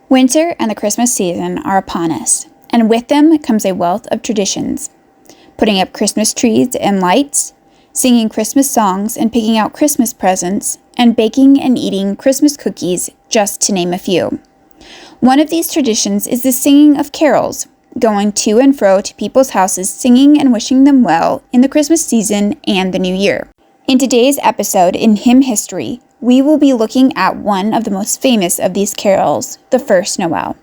Winter and the Christmas season are upon us, and with them comes a wealth of traditions. Putting up Christmas trees and lights, singing Christmas songs and picking out Christmas presents, and baking and eating Christmas cookies, just to name a few. One of these traditions is the singing of carols, going to and fro to people's houses singing and wishing them well in the Christmas season and the New Year. In today's episode in Hymn History, we will be looking at one of the most famous of these carols, the First Noel.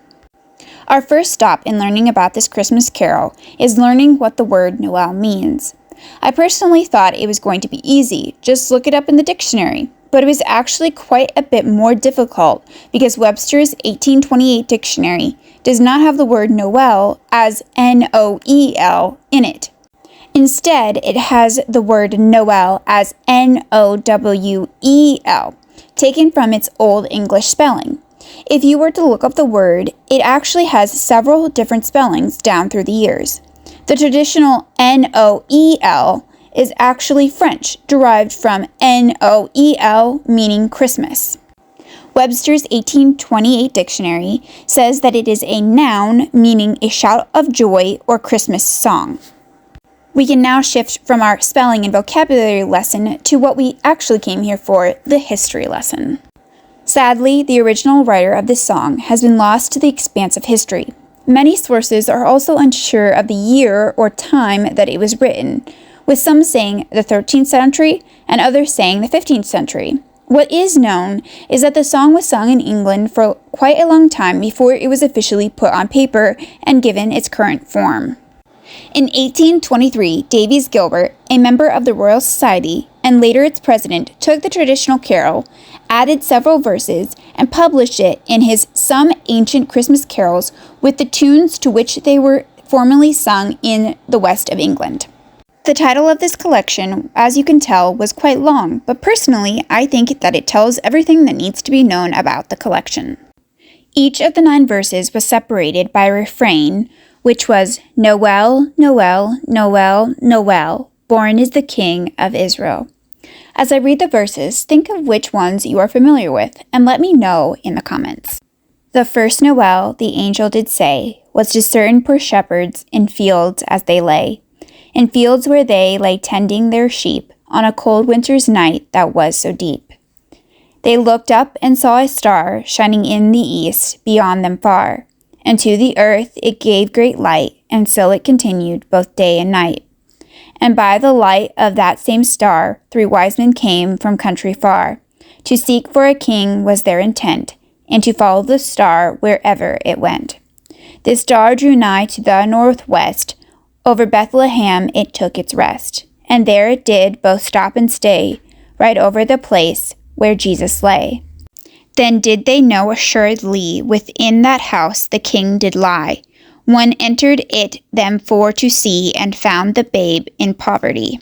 Our first stop in learning about this Christmas carol is learning what the word Noel means. I personally thought it was going to be easy, just look it up in the dictionary, but it was actually quite a bit more difficult because Webster's 1828 dictionary does not have the word Noel as N-O-E-L in it. Instead, it has the word Noel as N-O-W-E-L, taken from its Old English spelling. If you were to look up the word, it actually has several different spellings down through the years. The traditional N-O-E-L is actually French, derived from N-O-E-L, meaning Christmas. Webster's 1828 dictionary says that it is a noun meaning a shout of joy or Christmas song. We can now shift from our spelling and vocabulary lesson to what we actually came here for, the history lesson. Sadly, the original writer of this song has been lost to the expanse of history. Many sources are also unsure of the year or time that it was written, with some saying the 13th century and others saying the 15th century. What is known is that the song was sung in England for quite a long time before it was officially put on paper and given its current form. In 1823, Davies Gilbert, a member of the Royal Society and later its president, took the traditional carol, added several verses, and published it in his Some Ancient Christmas Carols with the tunes to which they were formerly sung in the west of England. The title of this collection, as you can tell, was quite long, but personally, I think that it tells everything that needs to be known about the collection. Each of the 9 verses was separated by a refrain, which was, Noel, Noel, Noel, Noel, born is the King of Israel. As I read the verses, think of which ones you are familiar with, and let me know in the comments. The first Noel, the angel did say, was to certain poor shepherds in fields as they lay, in fields where they lay tending their sheep, on a cold winter's night that was so deep. They looked up and saw a star shining in the east beyond them far, and to the earth it gave great light, and so it continued both day and night. And by the light of that same star 3 wise men came from country far. To seek for a king was their intent, and to follow the star wherever it went. This star drew nigh to the northwest, over Bethlehem it took its rest, and there it did both stop and stay, right over the place where Jesus lay. Then did they know assuredly within that house the king did lie. One entered it them for to see, and found the babe in poverty.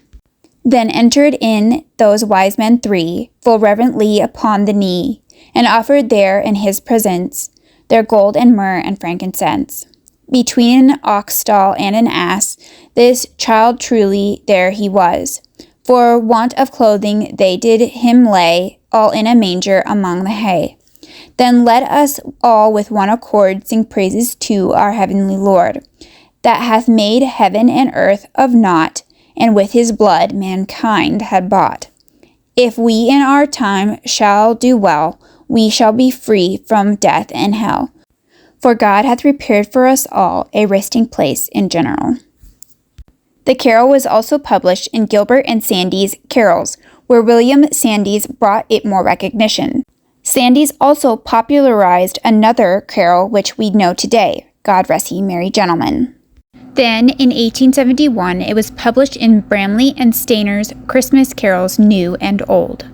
Then entered in those wise men 3, full reverently upon the knee, and offered there in his presence their gold and myrrh and frankincense. Between an ox stall and an ass, this child truly there he was. For want of clothing they did him lay, all in a manger among the hay. Then let us all with one accord sing praises to our heavenly Lord, that hath made heaven and earth of naught, and with his blood mankind had bought. If we in our time shall do well, we shall be free from death and hell. For God hath prepared for us all a resting place in general. The carol was also published in Gilbert and Sandys' Carols, where William Sandys brought it more recognition. Sandys also popularized another carol which we know today, God Rest Ye Merry Gentlemen. Then, in 1871, it was published in Bramley and Stainer's Christmas Carols New and Old.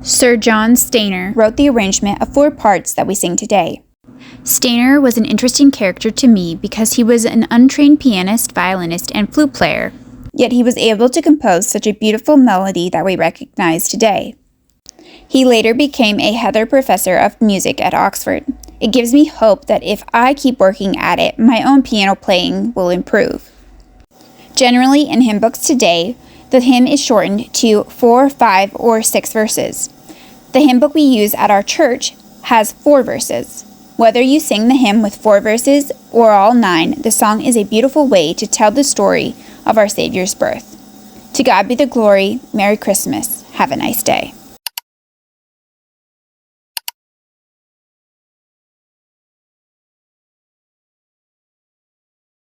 Sir John Stainer wrote the arrangement of 4 parts that we sing today. Stainer was an interesting character to me because he was an untrained pianist, violinist, and flute player, yet he was able to compose such a beautiful melody that we recognize today. He later became a Heather Professor of Music at Oxford. It gives me hope that if I keep working at it, my own piano playing will improve. Generally, in hymn books today, the hymn is shortened to 4, 5, or 6 verses. The hymn book we use at our church has 4 verses. Whether you sing the hymn with 4 verses or all 9, the song is a beautiful way to tell the story of our Savior's birth. To God be the glory. Merry Christmas. Have a nice day.